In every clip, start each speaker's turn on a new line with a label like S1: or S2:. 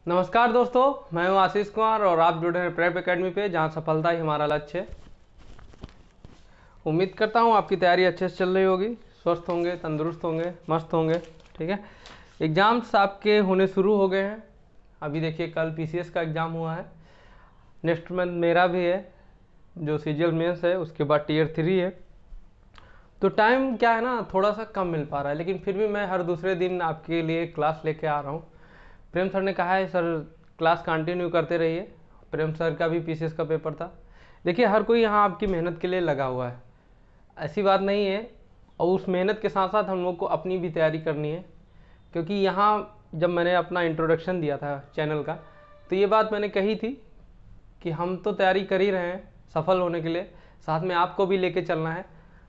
S1: नमस्कार दोस्तों, मैं हूं आशीष कुमार और आप जुड़े हैं प्रेप एकेडमी पे, जहां सफलता ही हमारा लक्ष्य है। उम्मीद करता हूं आपकी तैयारी अच्छे से चल रही होगी, स्वस्थ होंगे, तंदुरुस्त होंगे, मस्त होंगे। ठीक है, एग्ज़ाम्स आपके होने शुरू हो गए हैं। अभी देखिए, कल पीसीएस का एग्ज़ाम हुआ है, नेक्स्ट मंथ मेरा भी है जो सीजीएल मेंस है, उसके बाद टीयर 3 है। तो टाइम क्या है ना, थोड़ा सा कम मिल पा रहा है, लेकिन फिर भी मैं हर दूसरे दिन आपके लिए क्लास लेके आ रहा हूँ। प्रेम सर ने कहा है सर क्लास कंटिन्यू करते रहिए। प्रेम सर का भी पीसीएस का पेपर था। देखिए, हर कोई यहाँ आपकी मेहनत के लिए लगा हुआ है, ऐसी बात नहीं है। और उस मेहनत के साथ साथ हम लोग को अपनी भी तैयारी करनी है, क्योंकि यहाँ जब मैंने अपना इंट्रोडक्शन दिया था चैनल का, तो ये बात मैंने कही थी कि हम तो तैयारी कर ही रहे हैं सफल होने के लिए, साथ में आपको भी लेके चलना है।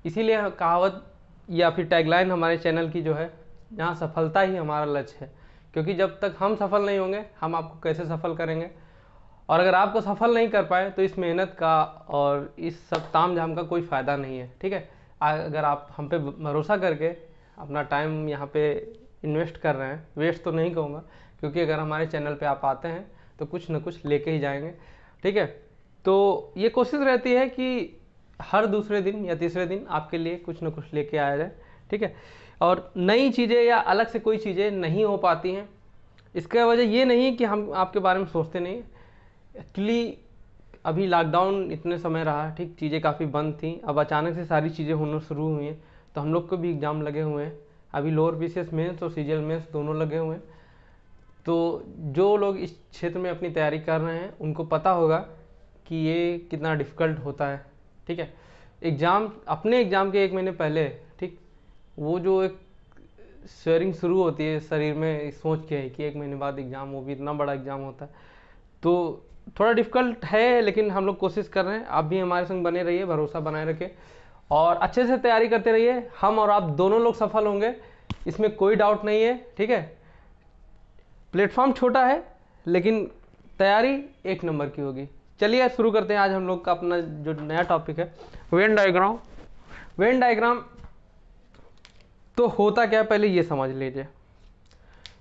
S1: इसीलिए कहावत या फिर टैगलाइन हमारे चैनल की जो है, यहाँ सफलता ही हमारा लक्ष्य है। क्योंकि जब तक हम सफल नहीं होंगे, हम आपको कैसे सफल करेंगे। और अगर आपको सफल नहीं कर पाए तो इस मेहनत का और इस सब ताम झाम का कोई फ़ायदा नहीं है। ठीक है, अगर आप हम पे भरोसा करके अपना टाइम यहाँ पे इन्वेस्ट कर रहे हैं, वेस्ट तो नहीं कहूँगा, क्योंकि अगर हमारे चैनल पे आप आते हैं तो कुछ ना कुछ लेके ही जाएंगे। ठीक है, तो ये कोशिश रहती है कि हर दूसरे दिन या तीसरे दिन आपके लिए कुछ ना कुछ लेके आया जाए। ठीक है, और नई चीज़ें या अलग से कोई चीज़ें नहीं हो पाती हैं, इसका वजह ये नहीं कि हम आपके बारे में सोचते नहीं। एक्चुअली अभी लॉकडाउन इतने समय रहा, ठीक, चीज़ें काफ़ी बंद थी, अब अचानक से सारी चीज़ें होना शुरू हुई हैं, तो हम लोग को भी एग्ज़ाम लगे हुए हैं। अभी लोअर पीसीएस मेंस और सीजीएल मेंस दोनों लगे हुए हैं। तो जो लोग इस क्षेत्र में अपनी तैयारी कर रहे हैं उनको पता होगा कि ये कितना डिफ़िकल्ट होता है। ठीक है, एग्ज़ाम, अपने एग्ज़ाम के 1 महीने पहले, ठीक, वो जो एक शेयरिंग शुरू होती है शरीर में, सोच के कि 1 महीने बाद एग्ज़ाम, वो भी इतना बड़ा एग्ज़ाम होता है, तो थोड़ा डिफ़िकल्ट है। लेकिन हम लोग कोशिश कर रहे हैं, आप भी हमारे संग बने रहिए, भरोसा बनाए रखें और अच्छे से तैयारी करते रहिए। हम और आप दोनों लोग सफल होंगे, इसमें कोई डाउट नहीं है। ठीक है, प्लेटफॉर्म छोटा है लेकिन तैयारी 1 नंबर की होगी। चलिए शुरू करते हैं आज हम लोग का अपना जो नया टॉपिक है, वेन डायग्राम। वेन डायग्राम तो होता क्या है, पहले ये समझ लीजिए।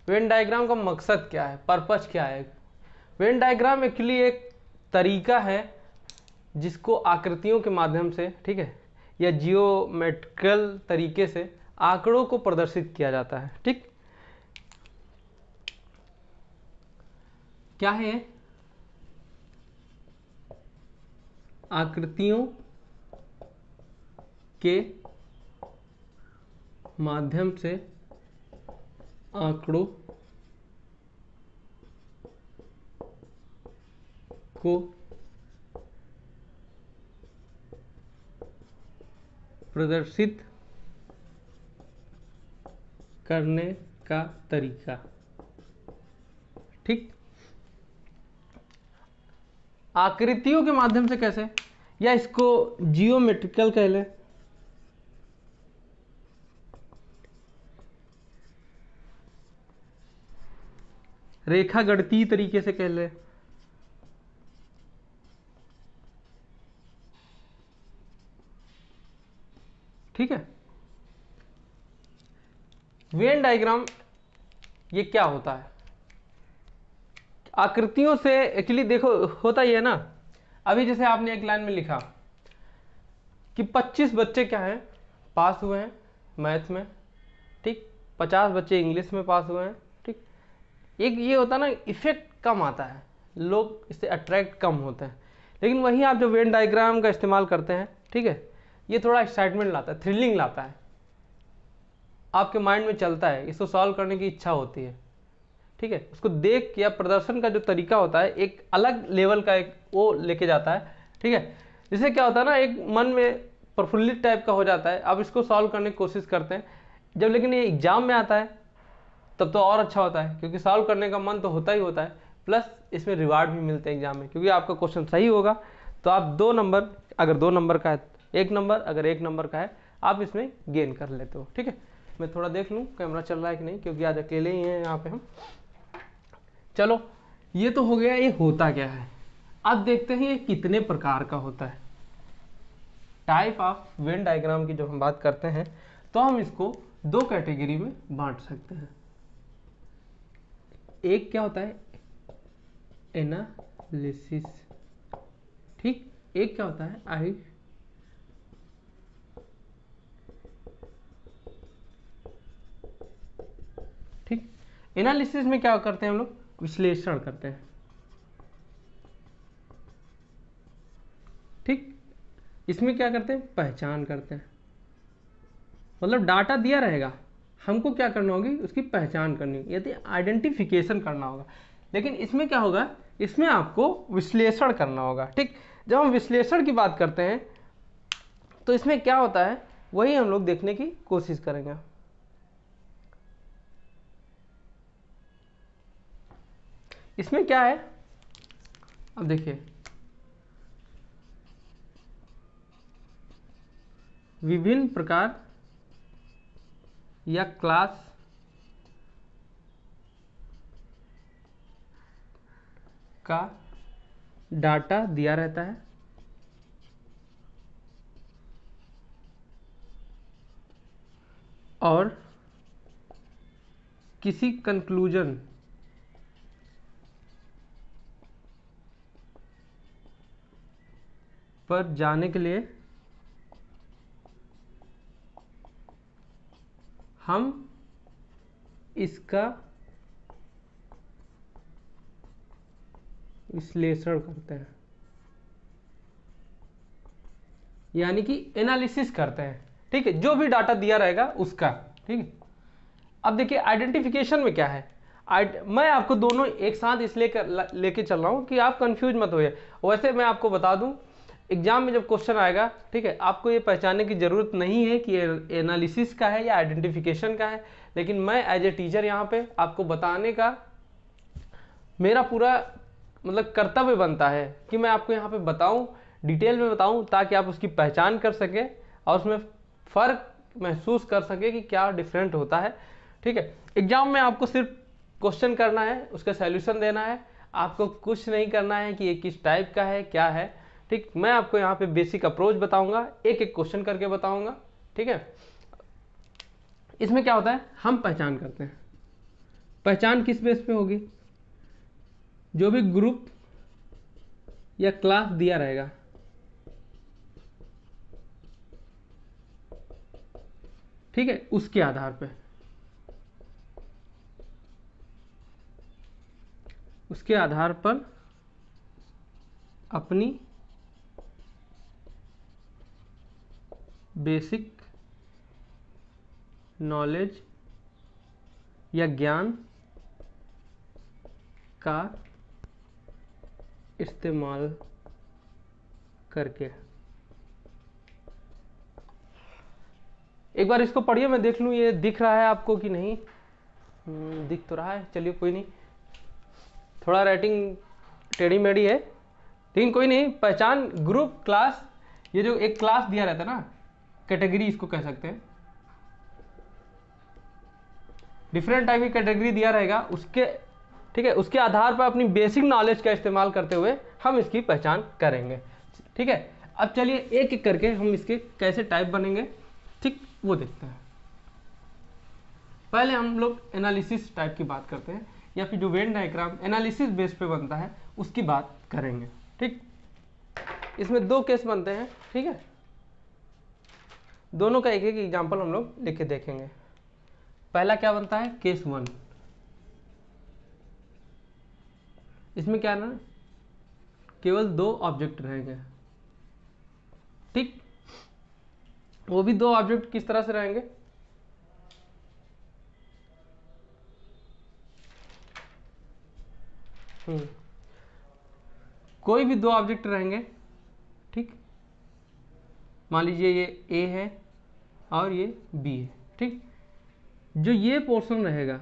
S1: वेन डायग्राम का मकसद क्या है, पर्पस क्या है। वेन डायग्राम एक्चुअली एक तरीका है जिसको आकृतियों के माध्यम से, ठीक है, या जियोमेट्रिकल तरीके से आंकड़ों को प्रदर्शित किया जाता है। ठीक, क्या है, आकृतियों के माध्यम से आंकड़ों को प्रदर्शित करने का तरीका। ठीक, आकृतियों के माध्यम से कैसे, या इसको जियोमेट्रिकल कह ले, रेखा गणितीय तरीके से कह ले। ठीक है, वेन डायग्राम ये क्या होता है, आकृतियों से एक्चुअली देखो होता ही है ना। अभी जैसे आपने एक लाइन में लिखा कि 25 बच्चे क्या है पास हुए हैं मैथ में, ठीक, 50 बच्चे इंग्लिश में पास हुए हैं। ठीक, एक ये होता है ना, इफेक्ट कम आता है, लोग इससे अट्रैक्ट कम होते हैं। लेकिन वहीं आप जो वेन डायग्राम का इस्तेमाल करते हैं, ठीक है, ये थोड़ा एक्साइटमेंट लाता है, थ्रिलिंग लाता है, आपके माइंड में चलता है, इसको सॉल्व करने की इच्छा होती है। ठीक है, उसको देख या प्रदर्शन का जो तरीका होता है एक अलग लेवल का, एक वो लेके जाता है। ठीक है, जिससे क्या होता है ना, एक मन में प्रफुल्लित टाइप का हो जाता है, अब इसको सॉल्व करने की कोशिश करते हैं। जब लेकिन ये एग्जाम में आता है तब तो और अच्छा होता है, क्योंकि सॉल्व करने का मन तो होता ही होता है, प्लस इसमें रिवार्ड भी मिलते हैं एग्जाम में, क्योंकि आपका क्वेश्चन सही होगा तो आप 2 नंबर, अगर 2 नंबर का है 1 नंबर, अगर 1 नंबर का है आप इसमें गेन कर लेते हो। ठीक है, मैं थोड़ा देख लूँ कैमरा चल रहा है कि नहीं, क्योंकि आज अकेले ही हैं यहाँ पे हम। चलो, ये तो हो गया ये होता क्या है। अब देखते हैं ये कितने प्रकार का होता है। टाइप ऑफ वेन डायग्राम की जब हम बात करते हैं तो हम इसको 2 कैटेगरी में बांट सकते हैं। एक क्या होता है, एनालिसिस। ठीक, एक क्या होता है आई ठीक, एनालिसिस में क्या करते हैं हम लोग, विश्लेषण करते हैं। ठीक, इसमें क्या करते हैं, पहचान करते हैं। मतलब डाटा दिया रहेगा, हमको क्या करना होगी, उसकी पहचान करनी होगी, यदि आइडेंटिफिकेशन करना होगा। लेकिन इसमें क्या होगा, इसमें आपको विश्लेषण करना होगा। ठीक, जब हम विश्लेषण की बात करते हैं तो इसमें क्या होता है, वही हम लोग देखने की कोशिश करेंगे। इसमें क्या है, अब देखिए, विभिन्न प्रकार या क्लास का डाटा दिया रहता है और किसी कंक्लूजन पर जाने के लिए हम इसका विश्लेषण करते हैं, यानी कि एनालिसिस करते हैं। ठीक है, जो भी डाटा दिया रहेगा उसका। ठीक है, अब देखिए आइडेंटिफिकेशन में क्या है, मैं आपको दोनों एक साथ इसलिए लेके चल रहा हूं कि आप कंफ्यूज मत होइए। वैसे मैं आपको बता दूं, एग्जाम में जब क्वेश्चन आएगा, ठीक है, आपको ये पहचानने की जरूरत नहीं है कि एनालिसिस का है या आइडेंटिफिकेशन का है। लेकिन मैं एज ए टीचर यहाँ पे आपको बताने का मेरा पूरा मतलब कर्तव्य बनता है कि मैं आपको यहाँ पे बताऊं, डिटेल में बताऊं, ताकि आप उसकी पहचान कर सकें और उसमें फ़र्क महसूस कर सकें कि क्या डिफरेंट होता है। ठीक है, एग्जाम में आपको सिर्फ क्वेश्चन करना है, उसका सॉल्यूशन देना है, आपको कुछ नहीं करना है कि ये किस टाइप का है, क्या है। ठीक, मैं आपको यहाँ पे बेसिक अप्रोच बताऊंगा, एक एक क्वेश्चन करके बताऊंगा। ठीक है, इसमें क्या होता है, हम पहचान करते हैं। पहचान किस बेस पे होगी, जो भी ग्रुप या क्लास दिया रहेगा, ठीक है, उसके आधार पे, उसके आधार पर अपनी बेसिक नॉलेज या ज्ञान का इस्तेमाल करके। एक बार इसको पढ़िए, मैं देख लूं ये दिख रहा है आपको कि नहीं। दिख तो रहा है, चलिए कोई नहीं, थोड़ा राइटिंग टेढ़ी मेढ़ी है, लेकिन कोई नहीं। पहचान ग्रुप क्लास, ये जो एक क्लास दिया रहता है ना, कैटेगरी इसको कह सकते हैं, डिफरेंट टाइप की कैटेगरी दिया रहेगा उसके, ठीक है, उसके आधार पर अपनी बेसिक नॉलेज का इस्तेमाल करते हुए हम इसकी पहचान करेंगे। ठीक है, अब चलिए एक एक करके हम इसके कैसे टाइप बनेंगे, ठीक, वो देखते हैं। पहले हम लोग एनालिसिस टाइप की बात करते हैं, या फिर जो वेन डायग्राम एनालिसिस बेस पे बनता है उसकी बात करेंगे। ठीक, इसमें दो केस बनते हैं। ठीक है, दोनों का एक एक एग्जाम्पल हम लोग लिख के देखेंगे। पहला क्या बनता है, केस 1। इसमें क्या ना, केवल दो ऑब्जेक्ट रहेंगे। ठीक, वो भी दो ऑब्जेक्ट किस तरह से रहेंगे, कोई भी दो ऑब्जेक्ट रहेंगे। ठीक, मान लीजिए ये ए है और ये बी है। ठीक, जो ये पोर्शन रहेगा,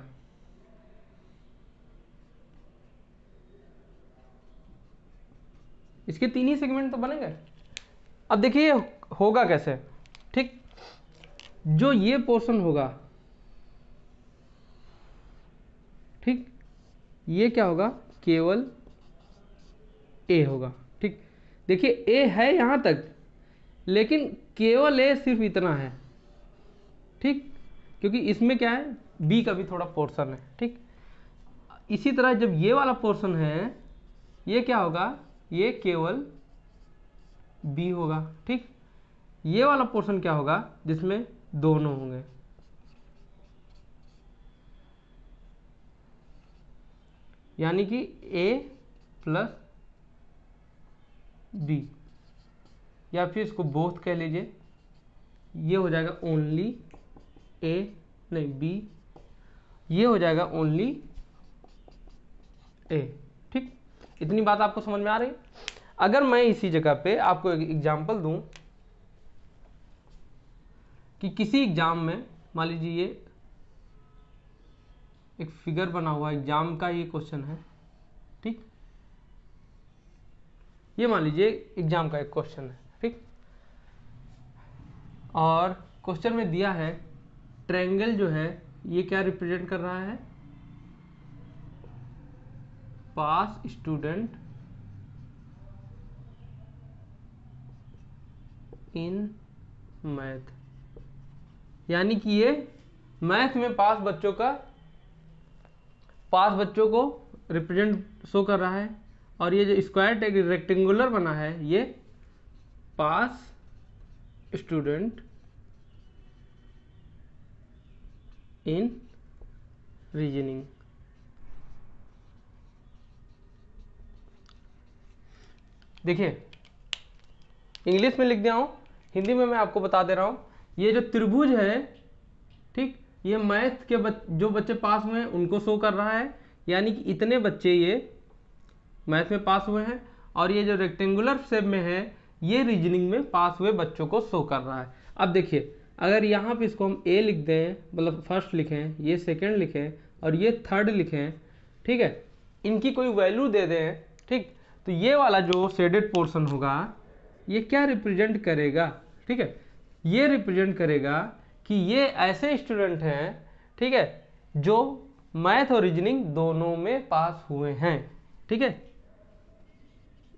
S1: इसके तीन ही सेगमेंट तो बनेंगे। अब देखिए होगा कैसे। ठीक, जो ये पोर्शन होगा, ठीक, ये क्या होगा, केवल ए होगा। ठीक, देखिए ए है यहां तक, लेकिन केवल ए सिर्फ इतना है। ठीक, क्योंकि इसमें क्या है, बी का भी थोड़ा पोर्शन है। ठीक, इसी तरह जब ये वाला पोर्शन है, ये क्या होगा, ये केवल बी होगा। ठीक, ये वाला पोर्शन क्या होगा जिसमें दोनों होंगे, यानी कि ए प्लस बी, या फिर इसको बोथ कह लीजिए। ये हो जाएगा ओनली ए, नहीं बी, ये हो जाएगा ओनली ए। ठीक, इतनी बात आपको समझ में आ रही है। अगर मैं इसी जगह पे आपको एक एग्जांपल दूं कि किसी एग्जाम में मान लीजिए ये एक फिगर बना हुआ एग्जाम का ये क्वेश्चन है। ठीक, ये मान लीजिए एग्जाम का एक क्वेश्चन है। ठीक, और क्वेश्चन में दिया है ट्रायंगल जो है ये क्या रिप्रेजेंट कर रहा है, पास स्टूडेंट इन मैथ, यानी कि ये मैथ में पास बच्चों को रिप्रेजेंट शो कर रहा है। और ये जो स्क्वायर रेक्टेंगुलर बना है ये पास स्टूडेंट इन रीजनिंग। देखिए इंग्लिश में लिख दिया हूं, हिंदी में मैं आपको बता दे रहा हूं। ये जो त्रिभुज है, ठीक, ये मैथ के जो बच्चे पास हुए हैं उनको शो कर रहा है, यानी कि इतने बच्चे ये मैथ में पास हुए हैं। और ये जो रेक्टेंगुलर शेप में है ये रीजनिंग में पास हुए बच्चों को शो कर रहा है। अब देखिए अगर यहाँ पे इसको हम ए लिख दें, मतलब फर्स्ट लिखें, ये सेकंड लिखें और ये थर्ड लिखें, ठीक है, इनकी कोई वैल्यू दे दें, ठीक, तो ये वाला जो शेडेड पोर्शन होगा ये क्या रिप्रेजेंट करेगा, ठीक है, ये रिप्रेजेंट करेगा कि ये ऐसे स्टूडेंट हैं, ठीक है, जो मैथ और रीजनिंग दोनों में पास हुए हैं। ठीक है,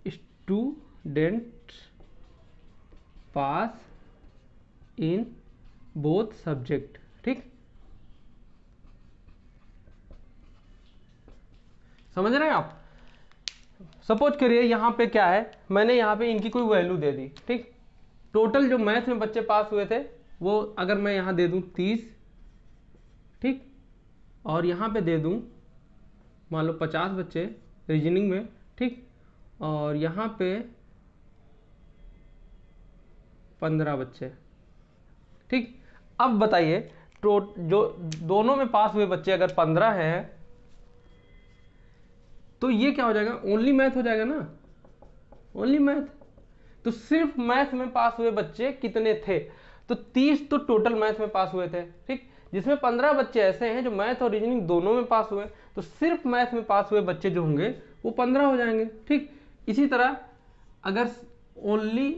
S1: student pass in both subject. ठीक, समझ रहे हैं आप। सपोज करिए यहाँ पे क्या है, मैंने यहाँ पे इनकी कोई वैल्यू दे दी। ठीक, टोटल जो मैथ में बच्चे पास हुए थे वो अगर मैं यहाँ दे दूँ 30, ठीक, और यहाँ पे दे दूँ मान लो 50 बच्चे रीजनिंग में, ठीक, और यहाँ पे 15 बच्चे। ठीक, अब बताइए जो दोनों में पास हुए बच्चे अगर 15 हैं तो ये क्या हो जाएगा, ओनली मैथ हो जाएगा ना, ओनली मैथ। तो सिर्फ मैथ में पास हुए बच्चे कितने थे, तो 30 तो टोटल मैथ में पास हुए थे। ठीक, जिसमें 15 बच्चे ऐसे हैं जो मैथ और रीजनिंग दोनों में पास हुए, तो सिर्फ मैथ में पास हुए बच्चे जो होंगे वो 15 हो जाएंगे। ठीक, इसी तरह अगर ओनली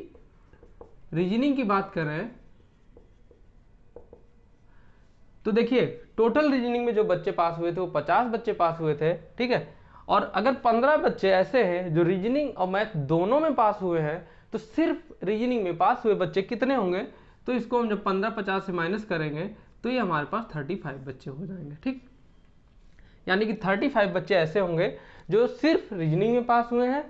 S1: रीजनिंग की बात करें तो देखिए टोटल रीजनिंग में जो बच्चे पास हुए थे वो 50 बच्चे पास हुए थे। ठीक है, और अगर 15 बच्चे ऐसे हैं जो रीजनिंग और मैथ दोनों में पास हुए हैं तो सिर्फ रीजनिंग में पास हुए बच्चे कितने होंगे, तो इसको हम जब 15-50 से माइनस करेंगे तो ये हमारे पास 35 बच्चे हो जाएंगे। ठीक, यानी कि 35 बच्चे ऐसे होंगे जो सिर्फ रीजनिंग में पास हुए हैं,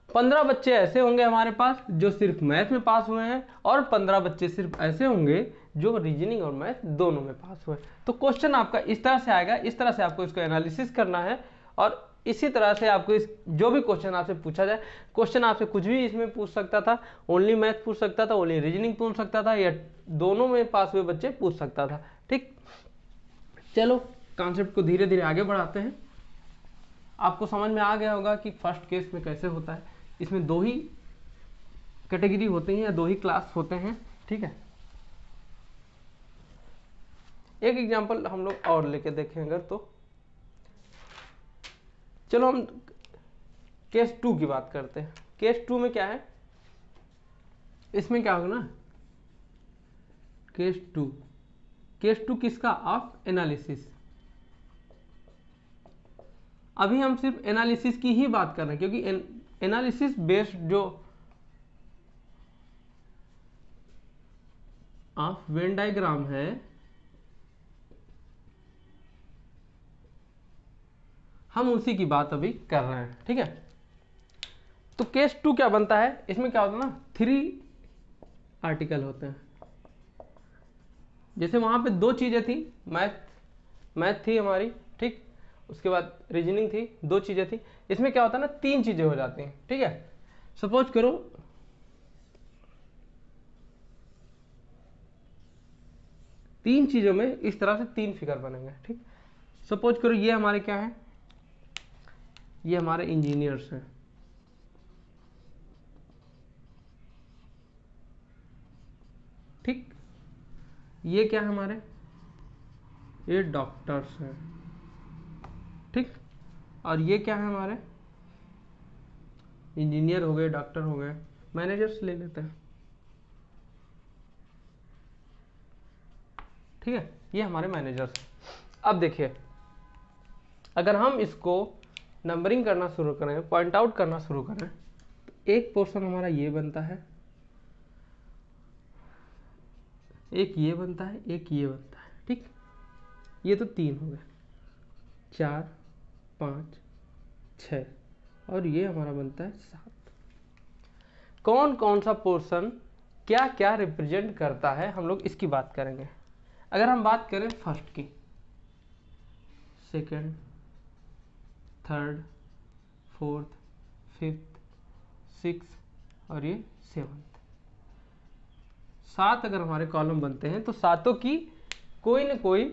S1: 15 बच्चे ऐसे होंगे हमारे पास जो सिर्फ मैथ में पास हुए हैं, और 15 बच्चे सिर्फ ऐसे होंगे जो रीजनिंग और मैथ दोनों में पास हुए। तो क्वेश्चन आपका इस तरह से आएगा, इस तरह से आपको इसको एनालिसिस करना है। और इसी तरह से आपको जो भी क्वेश्चन आपसे पूछा जाए, क्वेश्चन आपसे कुछ भी इसमें पूछ सकता था, ओनली मैथ पूछ सकता था, ओनली रीजनिंग पूछ सकता था, या दोनों में पास हुए बच्चे पूछ सकता था। ठीक, चलो कॉन्सेप्ट को धीरे धीरे आगे बढ़ाते हैं। आपको समझ में आ गया होगा कि फर्स्ट केस में कैसे होता है। इसमें दो ही कैटेगरी होती हैं या दो ही क्लास होते हैं। ठीक है, एक एग्जांपल हम लोग और लेके देखें अगर, तो चलो हम केस 2 की बात करते हैं। केस 2 में क्या है, इसमें क्या होगा ना, केस 2 किसका, ऑफ एनालिसिस। अभी हम सिर्फ एनालिसिस की ही बात कर रहे हैं क्योंकि एनालिसिस बेस्ड जो ऑफ वेन डायग्राम है हम उसी की बात अभी कर रहे हैं। ठीक है, तो केस 2 क्या बनता है, इसमें क्या होता है ना, 3 आर्टिकल होते हैं। जैसे वहां पे 2 चीजें थी, मैथ थी हमारी, ठीक, उसके बाद रीजनिंग थी, 2 चीजें थी। इसमें क्या होता है ना, 3 चीजें हो जाती हैं, ठीक है। सपोज करो 3 चीजों में इस तरह से 3 फिगर बनेंगे, ठीक। सपोज करो ये हमारे क्या है, ये हमारे इंजीनियर्स हैं, ठीक। ये क्या है हमारे, ये डॉक्टर्स हैं, ठीक। और ये क्या है हमारे, इंजीनियर हो गए, डॉक्टर हो गए, मैनेजर्स ले लेते हैं, ठीक है। ये हमारे मैनेजर्स। अब देखिए, अगर हम इसको नंबरिंग करना शुरू करें, पॉइंट आउट करना शुरू करें, तो एक पोर्शन हमारा ये बनता है, एक ये बनता है, एक ये बनता है, ठीक। ये तो 3 हो गए, 4 5 6, और ये हमारा बनता है 7। कौन कौन सा पोर्शन क्या क्या रिप्रेजेंट करता है, हम लोग इसकी बात करेंगे। अगर हम बात करें फर्स्ट की, second, third, fourth, fifth, six और ये 7th, 7 अगर हमारे कॉलम बनते हैं तो सातों की कोई ना कोई,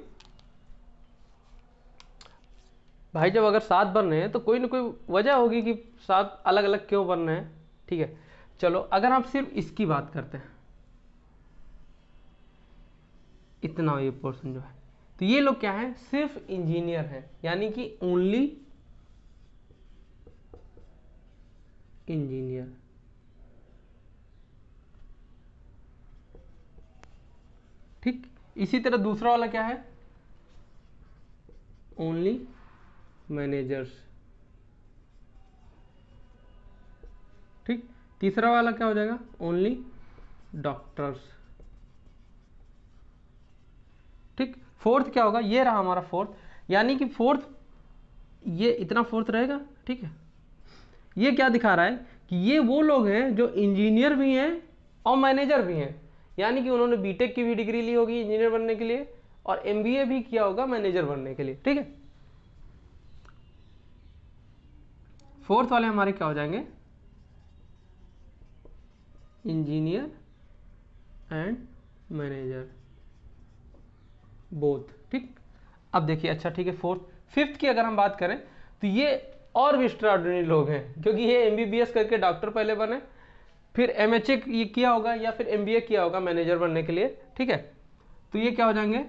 S1: भाई जब अगर 7 बन रहे हैं तो कोई ना कोई वजह होगी कि 7 अलग अलग क्यों बन रहे हैं, ठीक है। चलो अगर हम सिर्फ इसकी बात करते हैं, इतना ये पोर्शन जो है, तो ये लोग क्या है, सिर्फ इंजीनियर हैं, यानी कि ओनली इंजीनियर, ठीक। इसी तरह दूसरा वाला क्या है, ओनली मैनेजर्स, ठीक। तीसरा वाला क्या हो जाएगा, ओनली डॉक्टर्स, ठीक। फोर्थ क्या होगा, ये रहा हमारा फोर्थ, यानी कि फोर्थ, ये इतना फोर्थ रहेगा, ठीक है। ये क्या दिखा रहा है कि ये वो लोग हैं जो इंजीनियर भी हैं और मैनेजर भी हैं, यानी कि उन्होंने बीटेक की भी डिग्री ली होगी इंजीनियर बनने के लिए, और एमबीए भी किया होगा मैनेजर बनने के लिए, ठीक है। फोर्थ वाले हमारे क्या हो जाएंगे, इंजीनियर एंड मैनेजर बोथ, ठीक। अब देखिए, अच्छा ठीक है, फोर्थ फिफ्थ की अगर हम बात करें तो ये और भी एक्स्ट्राऑर्डिनरी लोग हैं, क्योंकि ये एमबीबीएस करके डॉक्टर पहले बने, फिर एमएचए किया होगा या फिर एमबीए किया होगा मैनेजर बनने के लिए, ठीक है। तो ये क्या हो जाएंगे,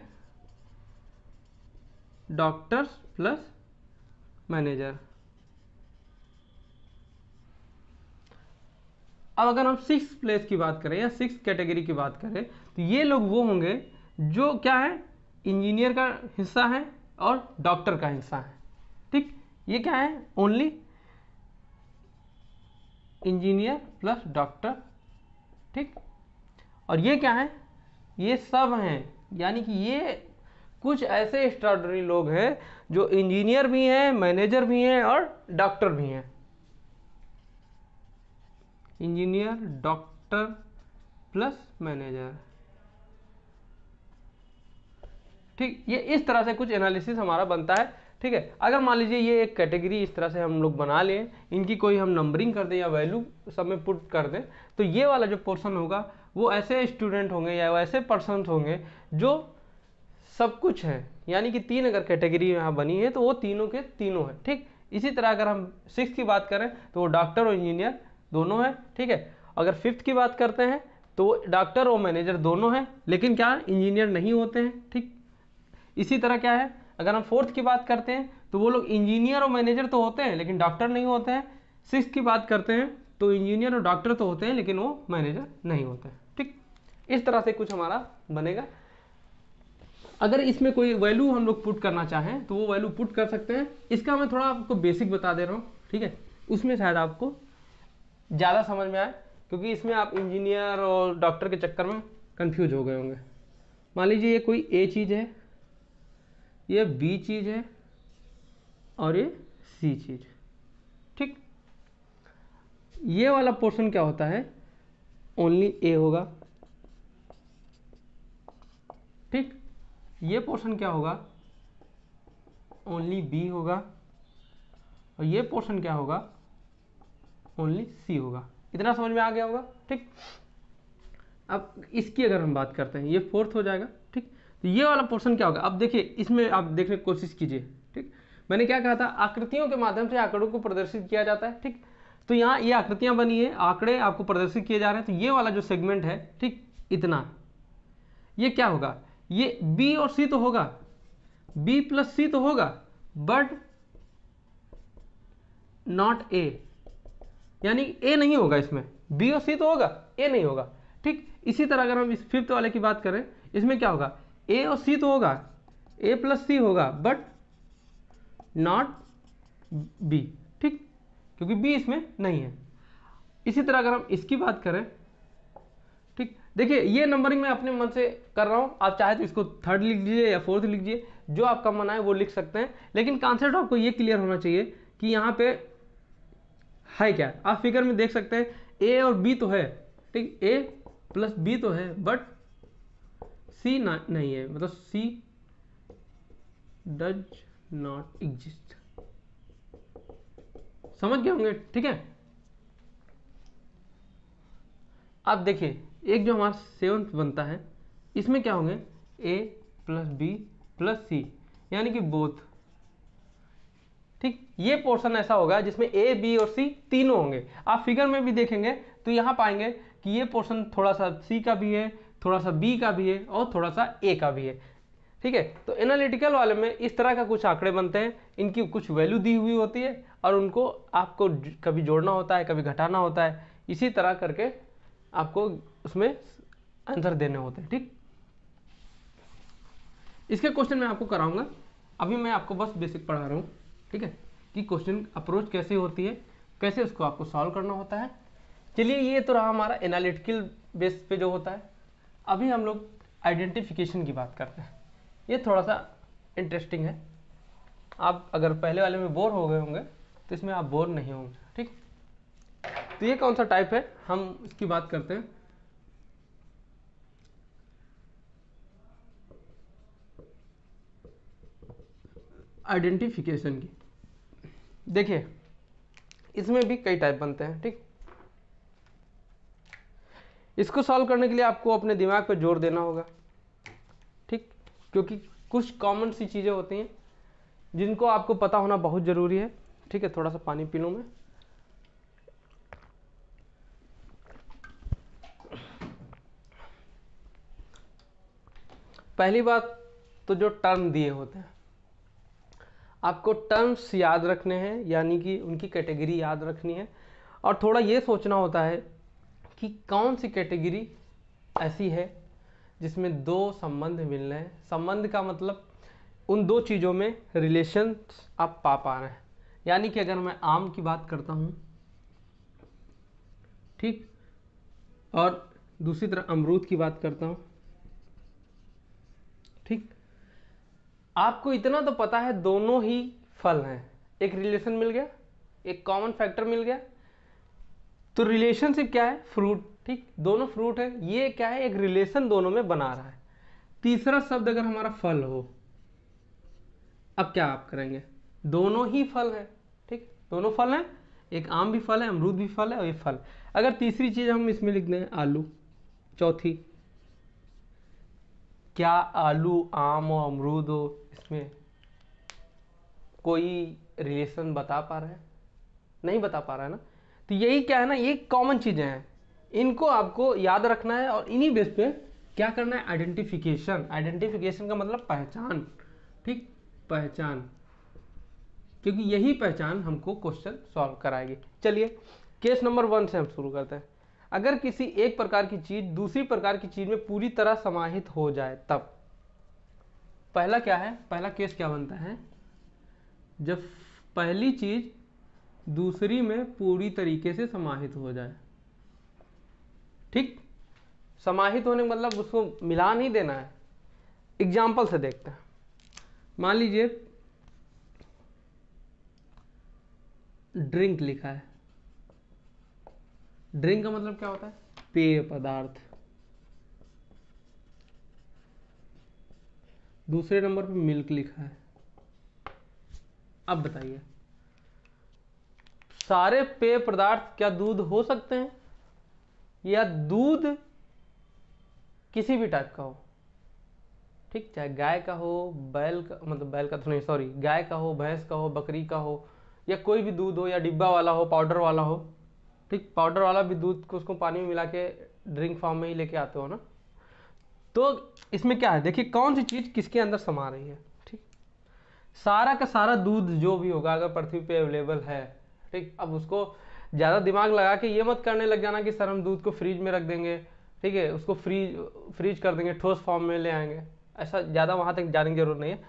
S1: डॉक्टर्स प्लस मैनेजर। अब अगर हम 6th प्लेस की बात करें या 6th कैटेगरी की बात करें, तो ये लोग वो होंगे जो क्या है, इंजीनियर का हिस्सा है और डॉक्टर का हिस्सा है, ठीक। ये क्या है, ओनली इंजीनियर प्लस डॉक्टर, ठीक। और ये क्या है, ये सब हैं, यानी कि ये कुछ ऐसे एक्स्ट्राऑर्डिनरी लोग हैं जो इंजीनियर भी हैं, मैनेजर भी हैं और डॉक्टर भी हैं। इंजीनियर, डॉक्टर प्लस मैनेजर, ठीक। ये इस तरह से कुछ एनालिसिस हमारा बनता है, ठीक है। अगर मान लीजिए ये एक कैटेगरी इस तरह से हम लोग बना लें, इनकी कोई हम नंबरिंग कर दें या वैल्यू सब में पुट कर दें, तो ये वाला जो पोर्शन होगा वो ऐसे स्टूडेंट होंगे या ऐसे पर्सन होंगे जो सब कुछ है, यानी कि 3 अगर कैटेगरी यहाँ बनी है तो वो तीनों के तीनों है, ठीक। इसी तरह अगर हम 6th की बात करें तो वो डॉक्टर और इंजीनियर दोनों है, ठीक है। अगर 5th की बात करते हैं तो वो डॉक्टर और मैनेजर दोनों हैं, लेकिन क्या इंजीनियर नहीं होते हैं, ठीक। इसी तरह क्या है, अगर हम 4th की बात करते हैं तो वो लोग इंजीनियर और मैनेजर तो होते हैं लेकिन डॉक्टर नहीं होते हैं। 6th की बात करते हैं तो इंजीनियर और डॉक्टर तो होते हैं लेकिन वो मैनेजर नहीं होते हैं, ठीक। इस तरह से कुछ हमारा बनेगा। अगर इसमें कोई वैल्यू हम लोग पुट करना चाहें तो वो वैल्यू पुट कर सकते हैं। इसका मैं थोड़ा आपको बेसिक बता दे रहा हूँ, ठीक है, उसमें शायद आपको ज़्यादा समझ में आए, क्योंकि इसमें आप इंजीनियर और डॉक्टर के चक्कर में कंफ्यूज हो गए होंगे। मान लीजिए ये कोई ए चीज़ है, ये बी चीज़ है और ये सी चीज़, ठीक। ये वाला पोर्शन क्या होता है, ओनली ए होगा, ठीक। ये पोर्शन क्या होगा, ओनली बी होगा, और ये पोर्शन क्या होगा, ओनली सी होगा। इतना समझ में आ गया होगा, ठीक। अब इसकी अगर हम बात करते हैं, ये फोर्थ हो जाएगा, ठीक। तो ये वाला पोर्शन क्या होगा, अब देखिए इसमें आप देखने की कोशिश कीजिए, ठीक। मैंने क्या कहा था, आकृतियों के माध्यम से आंकड़ों को प्रदर्शित किया जाता है, ठीक। तो यहाँ ये आकृतियां बनी है, आंकड़े आपको प्रदर्शित किए जा रहे हैं, तो ये वाला जो सेगमेंट है, ठीक, इतना, ये क्या होगा, ये बी और सी तो होगा, बी प्लस सी तो होगा, बट नॉट ए, यानी ए नहीं होगा इसमें, बी और सी तो होगा, ए नहीं होगा, ठीक। इसी तरह अगर हम इस फिफ्थ वाले की बात करें, इसमें क्या होगा, ए और सी तो होगा, ए प्लस सी होगा, बट नॉट बी, ठीक, क्योंकि बी इसमें नहीं है। इसी तरह अगर हम इसकी बात करें, ठीक, देखिए ये नंबरिंग मैं अपने मन से कर रहा हूं, आप चाहे तो इसको थर्ड लिख लीजिए या फोर्थ लिख लीजिए, जो आपका मन आए वो लिख सकते हैं, लेकिन कॉन्सेप्ट आपको ये क्लियर होना चाहिए कि यहाँ पे है क्या। आप फिगर में देख सकते हैं ए और बी तो है, ठीक, ए प्लस बी तो है, बट सी नहीं है, मतलब सी डज नॉट एग्जिस्ट। समझ गए होंगे, ठीक है। आप देखिए एक जो हमारा सेवंथ बनता है, इसमें क्या होंगे, ए प्लस बी प्लस सी, यानी कि बोथ, ठीक। ये पोर्शन ऐसा होगा जिसमें ए बी और सी तीनों होंगे। आप फिगर में भी देखेंगे तो यहां पाएंगे कि ये पोर्शन थोड़ा सा सी का भी है, थोड़ा सा बी का भी है, और थोड़ा सा ए का भी है, ठीक है। तो एनालिटिकल वाले में इस तरह का कुछ आंकड़े बनते हैं, इनकी कुछ वैल्यू दी हुई होती है, और उनको आपको कभी जोड़ना होता है, कभी घटाना होता है, इसी तरह करके आपको उसमें आंसर देने होते हैं, ठीक। इसके क्वेश्चन मैं आपको कराऊंगा, अभी मैं आपको बस बेसिक पढ़ा रहा हूँ, ठीक है, कि क्वेश्चन अप्रोच कैसे होती है, कैसे उसको आपको सॉल्व करना होता है। चलिए ये तो रहा हमारा एनालिटिकल बेस पे जो होता है। अभी हम लोग आइडेंटिफिकेशन की बात करते हैं, ये थोड़ा सा इंटरेस्टिंग है। आप अगर पहले वाले में बोर हो गए होंगे तो इसमें आप बोर नहीं होंगे, ठीक। तो ये कौन सा टाइप है, हम इसकी बात करते हैं। आइडेंटिफिकेशन की देखिए, इसमें भी कई टाइप बनते हैं, ठीक। इसको सॉल्व करने के लिए आपको अपने दिमाग पे जोर देना होगा, ठीक, क्योंकि कुछ कॉमन सी चीजें होती हैं जिनको आपको पता होना बहुत जरूरी है, ठीक है। थोड़ा सा पानी पी लूं मैं। पहली बात तो जो टर्म दिए होते हैं, आपको टर्म्स याद रखने हैं, यानी कि उनकी कैटेगरी याद रखनी है, और थोड़ा ये सोचना होता है कि कौन सी कैटेगरी ऐसी है जिसमें दो संबंध मिल रहे हैं। संबंध का मतलब उन दो चीज़ों में रिलेशन आप पा रहे हैं, यानी कि अगर मैं आम की बात करता हूँ, ठीक, और दूसरी तरफ अमरूद की बात करता हूँ, ठीक, आपको इतना तो पता है दोनों ही फल हैं, एक रिलेशन मिल गया, एक कॉमन फैक्टर मिल गया, तो रिलेशनशिप क्या है, फ्रूट, ठीक, दोनों फ्रूट है, ये क्या है, एक रिलेशन दोनों में बना रहा है। तीसरा शब्द अगर हमारा फल हो, अब क्या आप करेंगे, दोनों ही फल है, ठीक, दोनों फल हैं, एक आम भी फल है, अमरूद भी फल है, और ये फल। अगर तीसरी चीज हम इसमें लिख दें आलू, चौथी, क्या आलू आम और अमरूद हो, इसमें कोई रिलेशन बता पा रहा है, नहीं बता पा रहा है ना। तो यही क्या है ना, ये कॉमन चीजें हैं, इनको आपको याद रखना है, और इन्हीं बेस पे क्या करना है, आइडेंटिफिकेशन। आइडेंटिफिकेशन का मतलब पहचान, ठीक, पहचान, क्योंकि यही पहचान हमको क्वेश्चन सॉल्व कराएगी। चलिए केस नंबर 1 से हम शुरू करते हैं। अगर किसी एक प्रकार की चीज दूसरी प्रकार की चीज में पूरी तरह समाहित हो जाए तब। पहला क्या है, पहला केस क्या बनता है, जब पहली चीज दूसरी में पूरी तरीके से समाहित हो जाए, ठीक। समाहित होने का मतलब उसको मिला नहीं देना है। एग्जाम्पल से देखते हैं, मान लीजिए ड्रिंक लिखा है, ड्रिंक का मतलब क्या होता है? पेय पदार्थ। दूसरे नंबर पे मिल्क लिखा है। अब बताइए, सारे पेय पदार्थ क्या दूध हो सकते हैं? या दूध किसी भी टाइप का हो, ठीक, चाहे गाय का हो, बैल का, मतलब बैल का तो नहीं, सॉरी, गाय का हो, भैंस का हो, बकरी का हो, या कोई भी दूध हो, या डिब्बा वाला हो, पाउडर वाला हो, ठीक, पाउडर वाला भी दूध को उसको पानी में मिला के ड्रिंक फॉर्म में ही लेके आते हो ना। तो इसमें क्या है, देखिए कौन सी चीज किसके अंदर समा रही है, ठीक। सारा का सारा दूध जो भी होगा अगर पृथ्वी पे अवेलेबल है, ठीक, अब उसको ज़्यादा दिमाग लगा के ये मत करने लग जाना कि सर हम दूध को फ्रीज में रख देंगे, ठीक है, उसको फ्रीज कर देंगे, ठोस फॉर्म में ले आएंगे, ऐसा ज़्यादा वहाँ तक जाने की जरूरत नहीं है।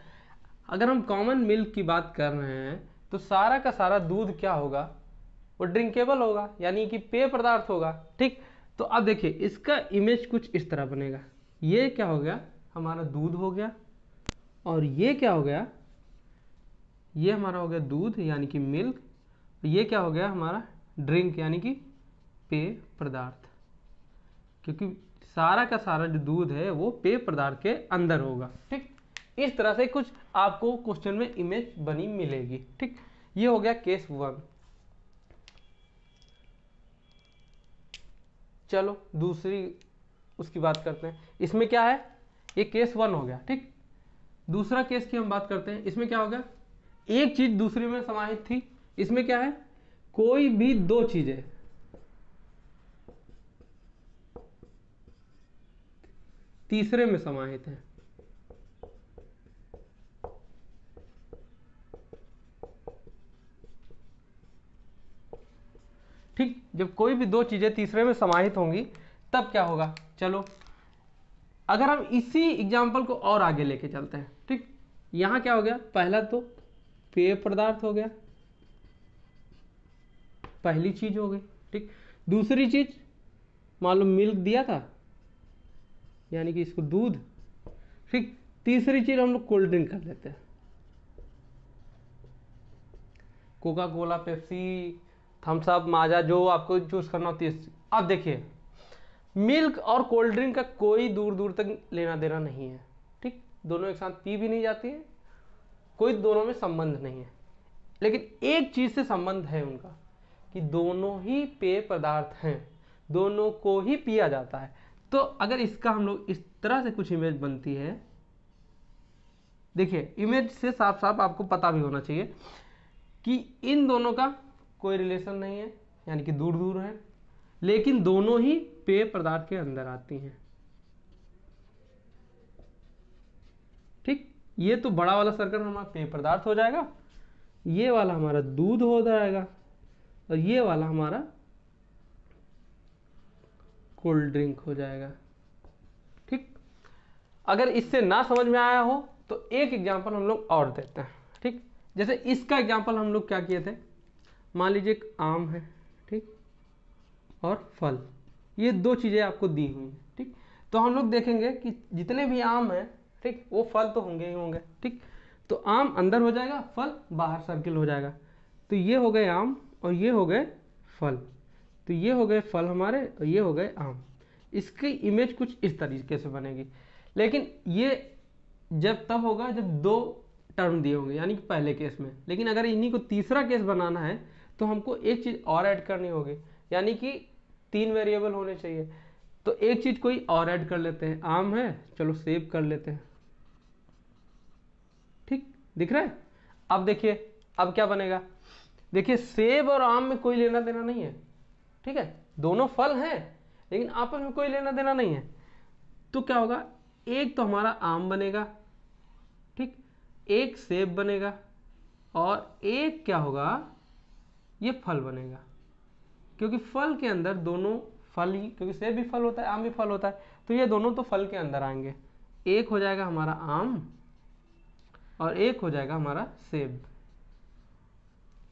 S1: अगर हम कॉमन मिल्क की बात कर रहे हैं तो सारा का सारा दूध क्या होगा, वो ड्रिंकेबल होगा, यानी कि पेय पदार्थ होगा, ठीक। तो अब देखिए इसका इमेज कुछ इस तरह बनेगा। ये क्या हो गया, हमारा दूध हो गया, और ये क्या हो गया, ये हमारा हो गया दूध यानी कि मिल्क, ये क्या हो गया हमारा ड्रिंक यानी कि पेय पदार्थ, क्योंकि सारा का सारा जो दूध है वो पेय पदार्थ के अंदर होगा, ठीक। इस तरह से कुछ आपको क्वेश्चन में इमेज बनी मिलेगी, ठीक। ये हो गया केस 1। चलो दूसरी उसकी बात करते हैं। इसमें क्या है, ये केस 1 हो गया, ठीक। दूसरा केस की हम बात करते हैं। इसमें क्या हो गया, एक चीज दूसरी में समाहित थी। इसमें क्या है, कोई भी दो चीजें तीसरे में समाहित है, ठीक। जब कोई भी दो चीजें तीसरे में समाहित होंगी तब क्या होगा, चलो अगर हम इसी एग्जाम्पल को और आगे लेके चलते हैं, ठीक। यहां क्या हो गया, पहला तो पेय पदार्थ हो गया, पहली चीज हो गई, ठीक। दूसरी चीज मान लो मिल्क दिया था, यानी कि इसको दूध, ठीक। तीसरी चीज हम लोग कोल्ड ड्रिंक कर लेते हैं, Coca Cola, Pepsi, Thums Up, Maaza, जो आपको चूज करना होती है। अब देखिए मिल्क और कोल्ड ड्रिंक का कोई दूर दूर तक लेना देना नहीं है, ठीक। दोनों एक साथ पी भी नहीं जाती है, कोई दोनों में संबंध नहीं है। लेकिन एक चीज से संबंध है उनका, कि दोनों ही पेय पदार्थ हैं, दोनों को ही पिया जाता है। तो अगर इसका हम लोग इस तरह से कुछ इमेज बनती है, देखिए इमेज से साफ साफ आपको पता भी होना चाहिए कि इन दोनों का कोई रिलेशन नहीं है, यानी कि दूर दूर है, लेकिन दोनों ही पेय पदार्थ के अंदर आती हैं, ठीक। ये तो बड़ा वाला सर्कल हमारा पेय पदार्थ हो जाएगा, ये वाला हमारा दूध हो जाएगा, और ये वाला हमारा कोल्ड ड्रिंक हो जाएगा, ठीक। अगर इससे ना समझ में आया हो तो एक एग्जांपल हम लोग और देते हैं, ठीक। जैसे इसका एग्जांपल हम लोग क्या किए थे, मान लीजिए एक आम है, ठीक, और फल, ये दो चीजें आपको दी हुई हैं, ठीक। तो हम लोग देखेंगे कि जितने भी आम हैं, ठीक, वो फल तो होंगे ही होंगे, ठीक। तो आम अंदर हो जाएगा, फल बाहर सर्किल हो जाएगा। तो ये हो गए आम और ये हो गए फल, तो ये हो गए फल हमारे और ये हो गए आम। इसकी इमेज कुछ इस तरीके से बनेगी। लेकिन ये जब तब होगा जब दो टर्म दिए होंगे, यानी कि पहले केस में। लेकिन अगर इन्हीं को तीसरा केस बनाना है तो हमको एक चीज और ऐड करनी होगी, यानी कि 3 वेरिएबल होने चाहिए। तो एक चीज कोई और ऐड कर लेते हैं, आम है, चलो सेब कर लेते हैं, ठीक, दिख रहा है। अब देखिए अब क्या बनेगा, देखिए सेब और आम में कोई लेना देना नहीं है, ठीक है, दोनों फल हैं लेकिन आपस में कोई लेना देना नहीं है। तो क्या होगा, एक तो हमारा आम बनेगा, ठीक, एक सेब बनेगा, और एक क्या होगा, ये फल बनेगा। क्योंकि फल के अंदर दोनों फल ही, क्योंकि सेब भी फल होता है, आम भी फल होता है, तो ये दोनों तो फल के अंदर आएंगे। एक हो जाएगा हमारा आम और एक हो जाएगा हमारा सेब,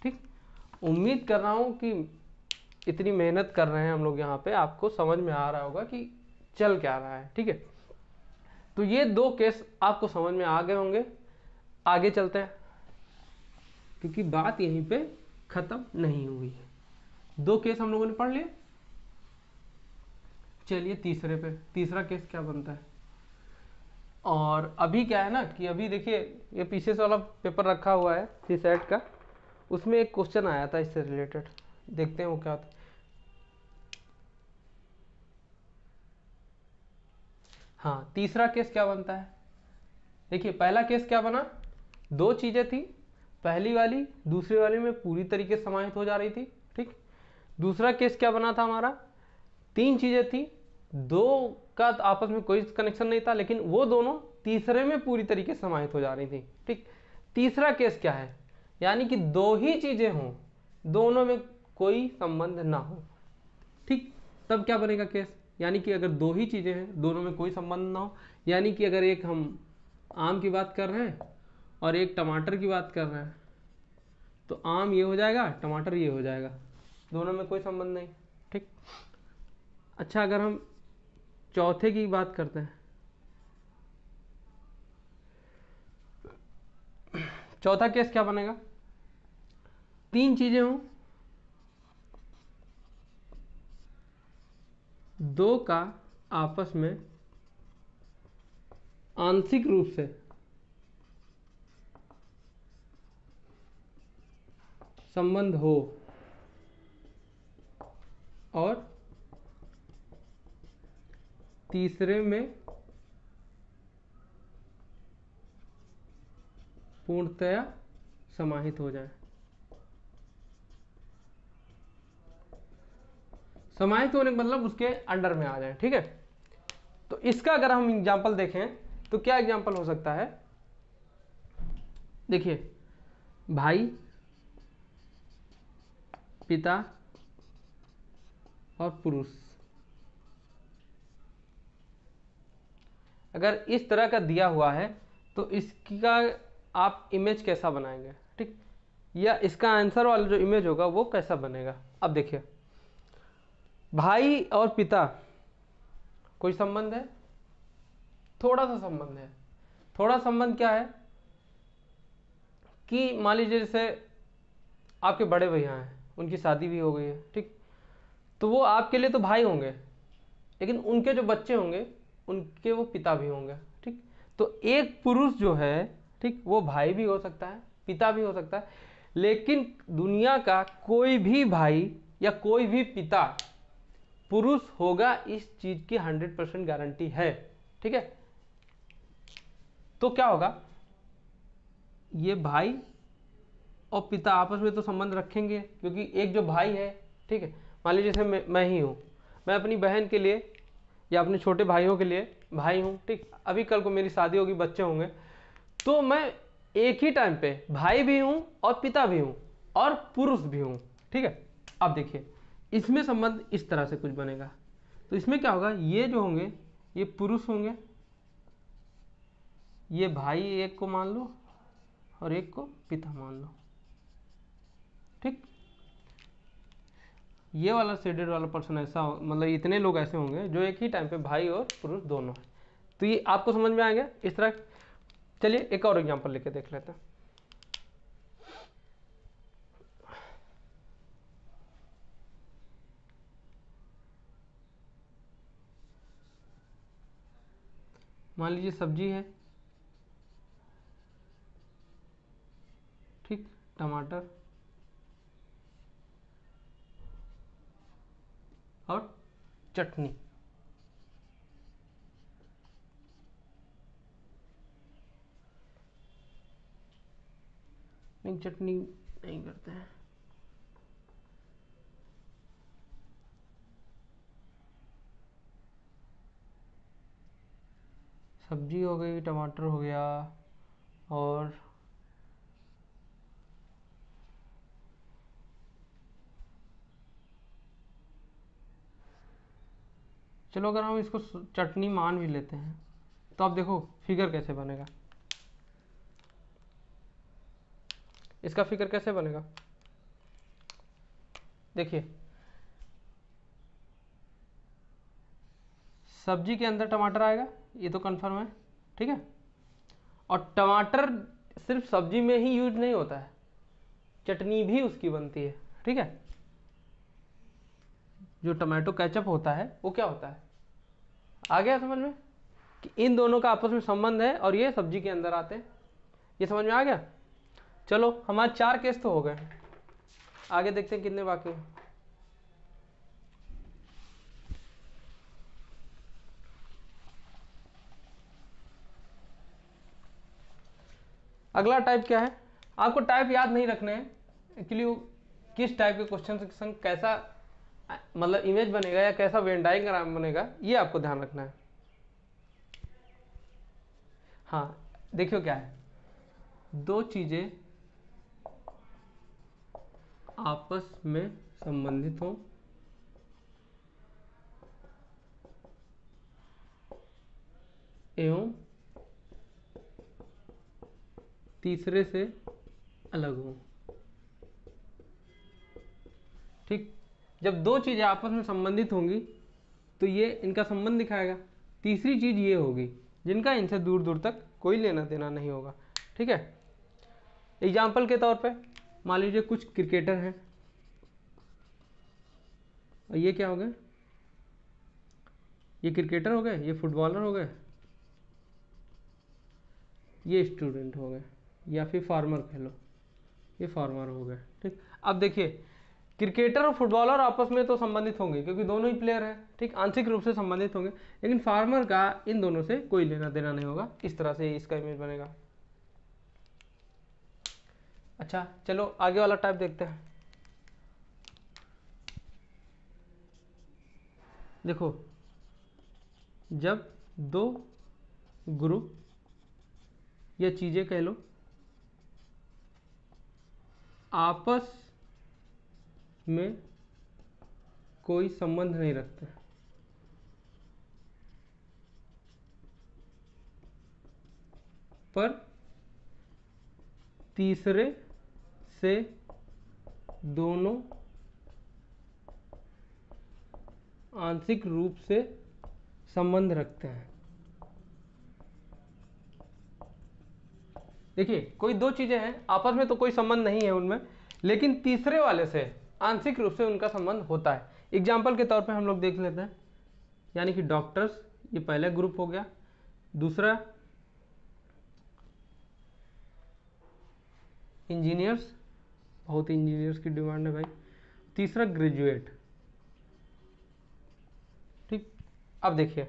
S1: ठीक। उम्मीद कर रहा हूं कि इतनी मेहनत कर रहे हैं हम लोग यहाँ पे, आपको समझ में आ रहा होगा कि चल क्या रहा है, ठीक है। तो ये दो केस आपको समझ में आ गए होंगे। आगे चलते हैं, क्योंकि बात यहीं पे खत्म नहीं हुई है। दो केस हम लोगों ने पढ़ लिए, चलिए तीसरे पे, तीसरा केस क्या बनता है। और अभी क्या है ना कि अभी देखिए ये पीछे से वाला पेपर रखा हुआ है सीसेट का, उसमें एक क्वेश्चन आया था इससे रिलेटेड, देखते हैं वो क्या होता है। हाँ, तीसरा केस क्या बनता है, देखिए पहला केस क्या बना, दो चीजें थी, पहली वाली दूसरी वाली में पूरी तरीके से समाहित हो जा रही थी, ठीक। दूसरा केस क्या बना था हमारा, तीन चीजें थी, दो का आपस में कोई कनेक्शन नहीं था, लेकिन वो दोनों तीसरे में पूरी तरीके से समाहित हो जा रही थी, ठीक। तीसरा केस क्या है, यानी कि दो ही चीजें हों, दोनों में कोई संबंध ना हो, ठीक। तब क्या बनेगा केस, यानी कि अगर दो ही चीजें हैं दोनों में कोई संबंध ना हो, यानी कि अगर एक हम आम की बात कर रहे हैं और एक टमाटर की बात कर रहे हैं, तो आम ये हो जाएगा, टमाटर ये हो जाएगा, दोनों में कोई संबंध नहीं, ठीक। अच्छा, अगर हम चौथे की बात करते हैं, चौथा केस क्या बनेगा, तीन चीजें हों, दो का आपस में आंशिक रूप से संबंध हो और तीसरे में पूर्णतया समाहित हो जाए। समाहित होने का मतलब उसके अंडर में आ जाए, ठीक है। तो इसका अगर हम एग्जाम्पल देखें तो क्या एग्जाम्पल हो सकता है, देखिए भाई, पिता और पुरुष, अगर इस तरह का दिया हुआ है तो इसका आप इमेज कैसा बनाएंगे, ठीक, या इसका आंसर वाला जो इमेज होगा वो कैसा बनेगा। अब देखिए भाई और पिता, कोई संबंध है, थोड़ा सा संबंध है। थोड़ा संबंध क्या है कि मान लीजिए जैसे आपके बड़े भैया हैं, उनकी शादी भी हो गई है, ठीक, तो वो आपके लिए तो भाई होंगे, लेकिन उनके जो बच्चे होंगे उनके वो पिता भी होंगे, ठीक। तो एक पुरुष जो है, ठीक, वो भाई भी हो सकता है, पिता भी हो सकता है, लेकिन दुनिया का कोई भी भाई या कोई भी पिता पुरुष होगा, इस चीज की 100% गारंटी है, ठीक है। तो क्या होगा, ये भाई और पिता आपस में तो संबंध रखेंगे, क्योंकि एक जो भाई है, ठीक है, मान लीजिए जैसे मैं ही हूँ, मैं अपनी बहन के लिए या अपने छोटे भाइयों के लिए भाई हूँ, ठीक। अभी कल को मेरी शादी होगी, बच्चे होंगे, तो मैं एक ही टाइम पे भाई भी हूँ और पिता भी हूँ और पुरुष भी हूँ, ठीक है। अब देखिए इसमें संबंध इस तरह से कुछ बनेगा, तो इसमें क्या होगा, ये जो होंगे ये पुरुष होंगे, ये भाई एक को मान लो और एक को पिता मान लो, ठीक। ये वाला शेडेड वाला पर्सन ऐसा मतलब इतने लोग ऐसे होंगे जो एक ही टाइम पे भाई और पुरुष दोनों है। तो ये आपको समझ में आ गया इस तरह। चलिए एक और एग्जांपल लेके देख लेते हैं। मान लीजिए सब्जी है, ठीक, टमाटर और चटनी, नहीं चटनी नहीं करते हैं, सब्जी हो गई, टमाटर हो गया, और चलो अगर हम इसको चटनी मान भी लेते हैं तो आप देखो फिगर कैसे बनेगा, इसका फिगर कैसे बनेगा, देखिए सब्जी के अंदर टमाटर आएगा, ये तो कंफर्म है, ठीक है। और टमाटर सिर्फ सब्जी में ही यूज नहीं होता है, चटनी भी उसकी बनती है, ठीक है। जो टमाटो केचप होता है वो क्या होता है, आ गया समझ में कि इन दोनों का आपस में संबंध है और ये सब्जी के अंदर आते हैं। ये समझ में आ गया। चलो हमारे 4 केस तो हो गए, आगे देखते हैं कितने बाकी हैं। अगला टाइप क्या है, आपको टाइप याद नहीं रखने हैं एक्चुअली, किस टाइप के क्वेश्चन के संग कैसा मतलब इमेज बनेगा या कैसा वेन डायग्राम बनेगा, ये आपको ध्यान रखना है। हाँ देखियो क्या है, दो चीजें आपस में संबंधित हो एवं तीसरे से अलग हो। ठीक, जब दो चीजें आपस में संबंधित होंगी तो ये इनका संबंध दिखाएगा। तीसरी चीज ये होगी जिनका इनसे दूर दूर तक कोई लेना देना नहीं होगा। ठीक है, एग्जाम्पल के तौर पे मान लीजिए कुछ क्रिकेटर हैं और ये क्या हो गए, ये क्रिकेटर हो गए, ये फुटबॉलर हो गए, ये स्टूडेंट हो गए, या फिर फार्मर कह लो, ये फार्मर हो गए। ठीक, अब देखिए क्रिकेटर और फुटबॉलर आपस में तो संबंधित होंगे क्योंकि दोनों ही प्लेयर हैं, ठीक, आंशिक रूप से संबंधित होंगे, लेकिन फार्मर का इन दोनों से कोई लेना देना नहीं होगा। इस तरह से इसका इमेज बनेगा। अच्छा चलो आगे वाला टाइप देखते हैं। देखो जब दो ग्रुप या चीजें कह लो आपस में कोई संबंध नहीं रखते, पर तीसरे से दोनों आंशिक रूप से संबंध रखते हैं। देखिए कोई दो चीजें हैं आपस में तो कोई संबंध नहीं है उनमें, लेकिन तीसरे वाले से आंशिक रूप से उनका संबंध होता है। एग्जाम्पल के तौर पे हम लोग देख लेते हैं, यानी कि डॉक्टर्स, ये पहला ग्रुप हो गया, दूसरा इंजीनियर्स, बहुत इंजीनियर्स की डिमांड है भाई, तीसरा ग्रेजुएट। ठीक, अब देखिए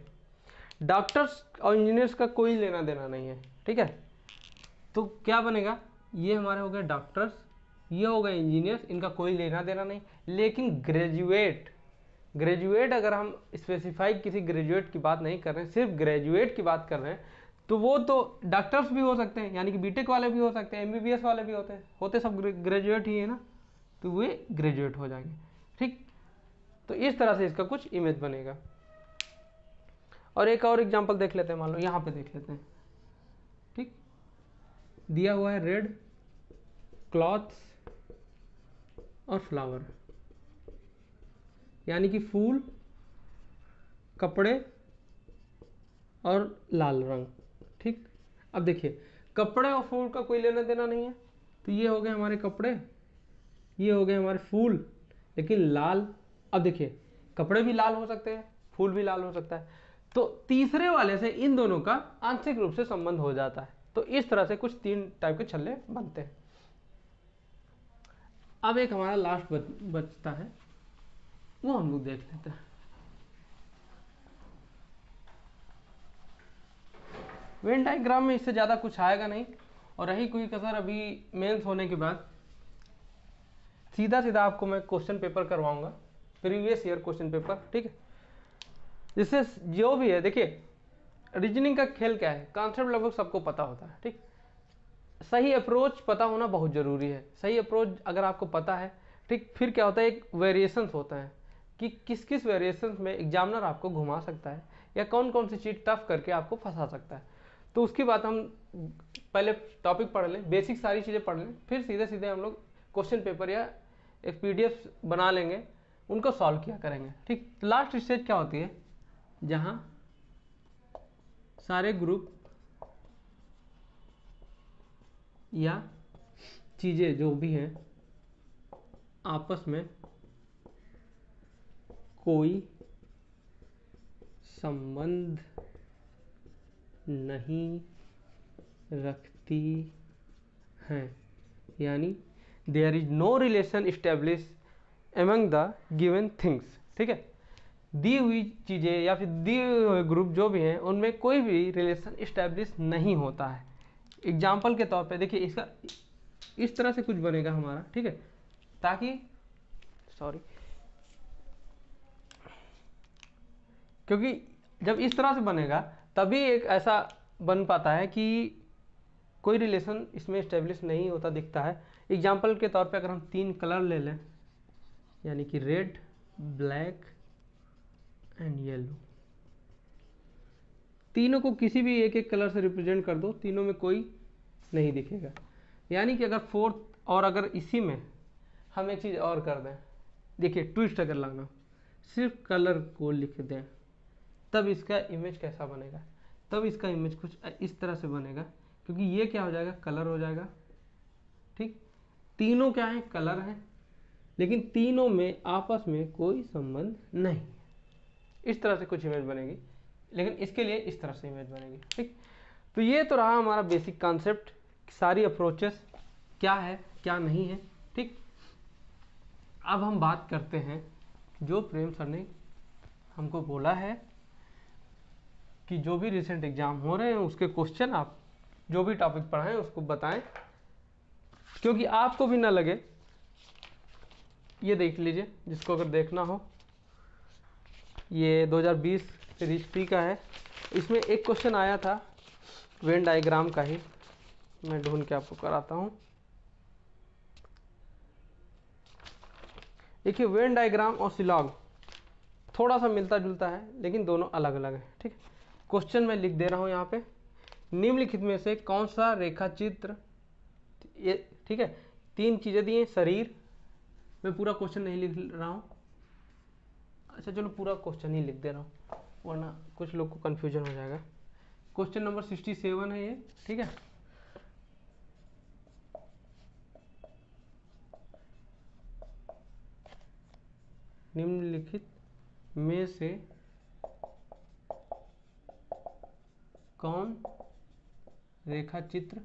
S1: डॉक्टर्स और इंजीनियर्स का कोई लेना देना नहीं है, ठीक है, तो क्या बनेगा, ये हमारे हो गए डॉक्टर्स, ये हो गए इंजीनियर्स, इनका कोई लेना देना नहीं। लेकिन ग्रेजुएट, ग्रेजुएट अगर हम स्पेसिफाई किसी ग्रेजुएट की बात नहीं कर रहे हैं, सिर्फ ग्रेजुएट की बात कर रहे हैं, तो वो तो डॉक्टर्स भी हो सकते हैं, यानी कि बीटेक वाले भी हो सकते हैं, एमबीबीएस वाले भी होते सब ग्रेजुएट ही है ना, तो वे ग्रेजुएट हो जाएंगे। ठीक, तो इस तरह से इसका कुछ इमेज बनेगा। और एक और एग्जांपल देख लेते हैं, मान लो यहाँ पे देख लेते हैं। ठीक, दिया हुआ है रेड क्लॉथ्स और फ्लावर, यानी कि फूल, कपड़े और लाल रंग। ठीक, अब देखिए कपड़े और फूल का कोई लेना देना नहीं है, तो ये हो गए हमारे कपड़े, ये हो गए हमारे फूल, लेकिन लाल। अब देखिए कपड़े भी लाल हो सकते हैं, फूल भी लाल हो सकता है, तो तीसरे वाले से इन दोनों का आंशिक रूप से संबंध हो जाता है। तो इस तरह से कुछ 3 टाइप के छल्ले बनते हैं। अब एक हमारा लास्ट बचता है, वो हम लोग देख लेते हैं। वेन डायग्राम में इससे ज़्यादा कुछ आएगा नहीं, और रही कोई कसर अभी मेंस होने के बाद सीधा सीधा आपको मैं क्वेश्चन पेपर करवाऊंगा, प्रीवियस ईयर क्वेश्चन पेपर। ठीक है, जिससे जो भी है, देखिए रीजनिंग का खेल क्या है, कॉन्सेप्ट लगभग सबको पता होता है। ठीक, सही अप्रोच पता होना बहुत ज़रूरी है। सही अप्रोच अगर आपको पता है, ठीक, फिर क्या होता है, एक वेरिएशंस होता है कि किस किस वेरिएशंस में एग्जामिनर आपको घुमा सकता है या कौन कौन सी चीज़ टफ करके आपको फंसा सकता है। तो उसकी बात हम पहले टॉपिक पढ़ लें, बेसिक सारी चीज़ें पढ़ लें, फिर सीधे सीधे हम लोग क्वेश्चन पेपर या एक पीडीएफ बना लेंगे, उनको सॉल्व किया करेंगे। ठीक, लास्ट स्टेज क्या होती है, जहाँ सारे ग्रुप या चीज़ें जो भी हैं आपस में कोई संबंध नहीं रखती हैं, यानी there is no relation establish among the given things. ठीक है, दी हुई चीज़ें या फिर दिए हुए ग्रुप जो भी हैं उनमें कोई भी रिलेशन इस्टेब्लिश नहीं होता है। एग्जाम्पल के तौर पे देखिए, इसका इस तरह से कुछ बनेगा हमारा, ठीक है, ताकि क्योंकि जब इस तरह से बनेगा तभी एक ऐसा बन पाता है कि कोई रिलेशन इसमें इस्टेब्लिश नहीं होता दिखता है। एग्जाम्पल के तौर पे अगर हम 3 कलर ले लें, यानी कि रेड, ब्लैक एंड येलो, तीनों को किसी भी एक एक कलर से रिप्रेजेंट कर दो, तीनों में कोई नहीं दिखेगा। यानी कि अगर फोर्थ, और अगर इसी में हम एक चीज़ और कर दें, देखिए ट्विस्ट अगर लाना, सिर्फ कलर को लिख दें, तब इसका इमेज कैसा बनेगा? तब इसका इमेज कुछ इस तरह से बनेगा, क्योंकि ये क्या हो जाएगा, कलर हो जाएगा। ठीक, तीनों क्या है, कलर हैं, लेकिन तीनों में आपस में कोई संबंध नहीं। इस तरह से कुछ इमेज बनेगी, लेकिन इसके लिए इस तरह से इमेज बनेगी। ठीक, तो ये तो रहा हमारा बेसिक कॉन्सेप्ट, सारी अप्रोचेस क्या है क्या नहीं है। ठीक, अब हम बात करते हैं जो प्रेम सर ने हमको बोला है कि जो भी रिसेंट एग्जाम हो रहे हैं उसके क्वेश्चन आप जो भी टॉपिक पढ़ाएं उसको बताएं, क्योंकि आपको भी ना लगे। ये देख लीजिए, जिसको अगर देखना हो, ये 2020 हिस्ट्री का है। इसमें एक क्वेश्चन आया था वेन डायग्राम का ही, मैं ढूंढ के आपको कराता हूँ। देखिए, वेन डायग्राम और सिलॉग थोड़ा सा मिलता जुलता है, लेकिन दोनों अलग अलग है। ठीक है, क्वेश्चन मैं लिख दे रहा हूँ यहाँ पे, निम्नलिखित में से कौन सा रेखा चित्र, ये ठीक है, 3 चीज़ें दी हैं। शरीर, मैं पूरा क्वेश्चन नहीं लिख रहा हूँ, अच्छा चलो पूरा क्वेश्चन ही लिख दे रहा हूँ, वरना कुछ लोग को कन्फ्यूजन हो जाएगा। क्वेश्चन नंबर 67 है ये। ठीक है, निम्नलिखित में से कौन रेखा चित्र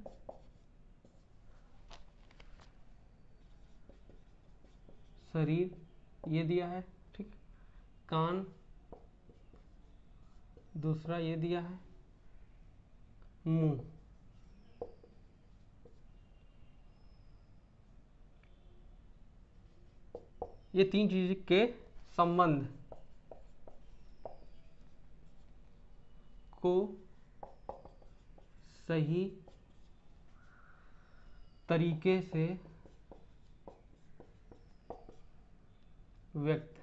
S1: शरीर, ये दिया है। ठीक, कान, दूसरा ये दिया है मुंह, ये 3 चीज के संबंध को सही तरीके से व्यक्त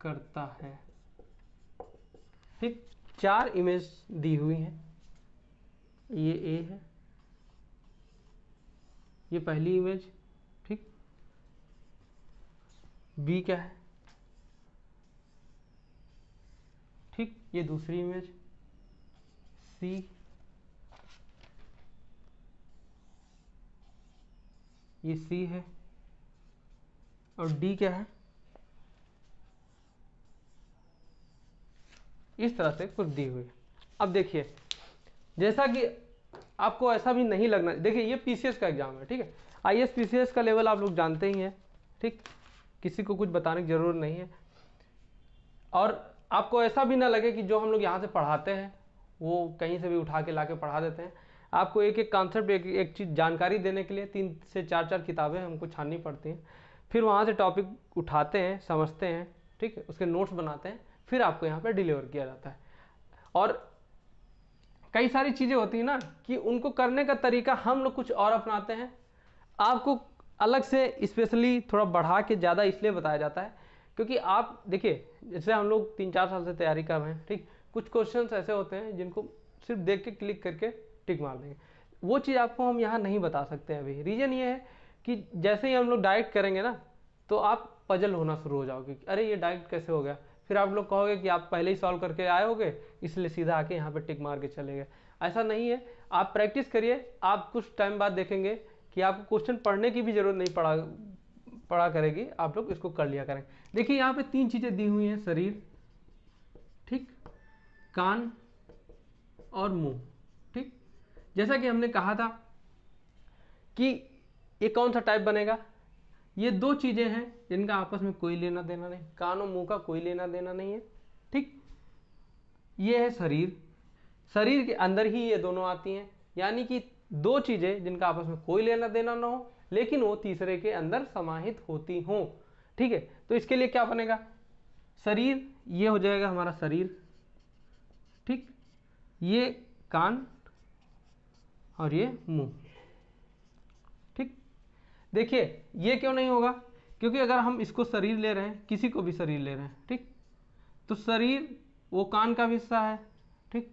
S1: करता है। ठीक, 4 इमेज दी हुई हैं, ये ए है, ये पहली इमेज। ठीक, बी क्या है, ठीक, ये दूसरी इमेज, सी, ये सी है, और डी क्या है, इस तरह से कुछ दी हुई है। अब देखिए, जैसा कि आपको ऐसा भी नहीं लगना, देखिए ये पीसीएस का एग्जाम है। ठीक है, आईएएस पीसीएस का लेवल आप लोग जानते ही हैं। ठीक, किसी को कुछ बताने की जरूरत नहीं है, और आपको ऐसा भी ना लगे कि जो हम लोग यहाँ से पढ़ाते हैं वो कहीं से भी उठा के ला के पढ़ा देते हैं। आपको एक एक कॉन्सेप्ट, एक चीज़ जानकारी देने के लिए 3 से 4 किताबें हमको छाननी पड़ती हैं, फिर वहाँ से टॉपिक उठाते हैं, समझते हैं, ठीक है, उसके नोट्स बनाते हैं, फिर आपको यहाँ पे डिलीवर किया जाता है। और कई सारी चीज़ें होती हैं ना कि उनको करने का तरीका हम लोग कुछ और अपनाते हैं, आपको अलग से स्पेशली थोड़ा बढ़ा के ज़्यादा इसलिए बताया जाता है क्योंकि आप देखिए, जैसे हम लोग 3-4 साल से तैयारी कर रहे हैं। ठीक, कुछ क्वेश्चंस ऐसे होते हैं जिनको सिर्फ देख के क्लिक करके टिक मार देंगे, वो चीज़ आपको हम यहाँ नहीं बता सकते हैं अभी। रीज़न ये है कि जैसे ही हम लोग डायरेक्ट करेंगे ना, तो आप पजल होना शुरू हो जाओगे, अरे ये डायरेक्ट कैसे हो गया, फिर आप लोग कहोगे कि आप पहले ही सॉल्व करके आए होगे इसलिए सीधा आके यहाँ पे टिक मार के चले गए। ऐसा नहीं है, आप प्रैक्टिस करिए, आप कुछ टाइम बाद देखेंगे कि आपको क्वेश्चन पढ़ने की भी जरूरत नहीं पड़ा करेगी, आप लोग इसको कर लिया करेंगे। देखिए यहाँ पे 3 चीज़ें दी हुई हैं, शरीर, कान और मुंह। ठीक, जैसा कि हमने कहा था कि ये कौन सा टाइप बनेगा, ये दो चीजें हैं जिनका आपस में कोई लेना देना नहीं, कान और मुंह का कोई लेना देना नहीं है। ठीक, ये है शरीर, शरीर के अंदर ही ये दोनों आती हैं, यानी कि दो चीजें जिनका आपस में कोई लेना देना ना हो लेकिन वो तीसरे के अंदर समाहित होती हों। ठीक है, तो इसके लिए क्या बनेगा, शरीर, ये हो जाएगा हमारा शरीर। ठीक, ये कान और ये मुंह। ठीक, देखिए ये क्यों नहीं होगा, क्योंकि अगर हम इसको शरीर ले रहे हैं, किसी को भी शरीर ले रहे हैं, ठीक, तो शरीर वो कान का भी हिस्सा है। ठीक,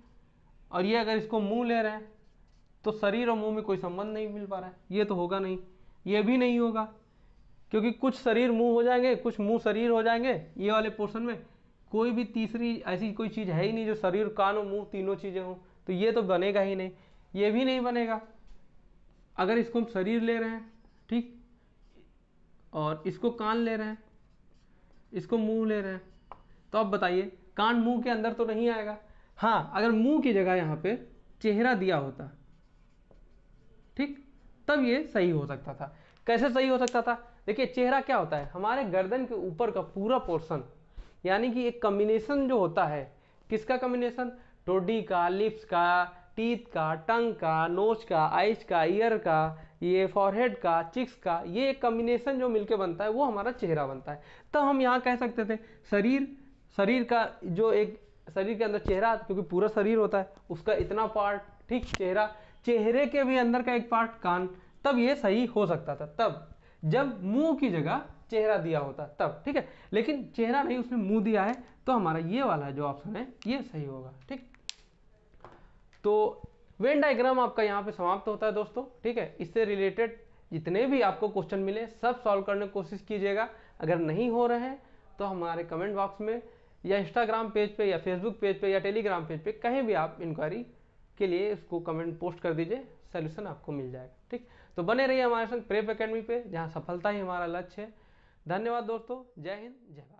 S1: और ये अगर इसको मुंह ले रहे हैं तो शरीर और मुंह में कोई संबंध नहीं मिल पा रहा है, ये तो होगा नहीं, ये भी नहीं होगा, क्योंकि कुछ शरीर मुंह हो जाएंगे, कुछ मुंह शरीर हो जाएंगे। ये वाले पोर्शन में कोई भी तीसरी ऐसी कोई चीज़ है ही नहीं जो शरीर, कान और मुंह तीनों चीज़ें हों, तो ये तो बनेगा ही नहीं, ये भी नहीं बनेगा। अगर इसको हम शरीर ले रहे हैं, ठीक, और इसको कान ले रहे हैं, इसको मुंह ले रहे हैं, तो अब बताइए कान मुंह के अंदर तो नहीं आएगा। हाँ, अगर मुंह की जगह यहाँ पे चेहरा दिया होता, ठीक, तब ये सही हो सकता था। कैसे सही हो सकता था, देखिए चेहरा क्या होता है, हमारे गर्दन के ऊपर का पूरा पोर्शन, यानी कि एक कॉम्बिनेशन जो होता है, किसका कॉम्बिनेशन, टोडी का, लिप्स का, टीथ का, टंग का, नोज का, आइज का, ईयर का, ये फॉरहेड का, चिक्स का, ये एक कॉम्बिनेशन जो मिलके बनता है वो हमारा चेहरा बनता है। तब हम यहाँ कह सकते थे शरीर, शरीर का जो एक, शरीर के अंदर चेहरा, क्योंकि पूरा शरीर होता है, उसका इतना पार्ट, ठीक, चेहरा, चेहरे के भी अंदर का एक पार्ट कान, तब ये सही हो सकता था, तब जब मुंह की जगह चेहरा दिया होता तब। ठीक है, लेकिन चेहरा नहीं, उसने मुंह दिया है, तो हमारा ये वाला जो ऑप्शन है ये सही होगा। ठीक, तो वेन डायग्राम आपका यहाँ पे समाप्त होता है दोस्तों। ठीक है, इससे रिलेटेड जितने भी आपको क्वेश्चन मिले सब सॉल्व करने की कोशिश कीजिएगा। अगर नहीं हो रहे हैं तो हमारे कमेंट बॉक्स में या इंस्टाग्राम पेज पे या फेसबुक पेज पे या टेलीग्राम पेज पे कहीं भी आप इंक्वायरी के लिए इसको कमेंट पोस्ट कर दीजिए, सोल्यूशन आपको मिल जाएगा। ठीक, तो बने रहिए हमारे संग प्रेप एकेडमी पे, जहाँ सफलता ही हमारा लक्ष्य है। धन्यवाद दोस्तों, जय हिंद, जय भारत।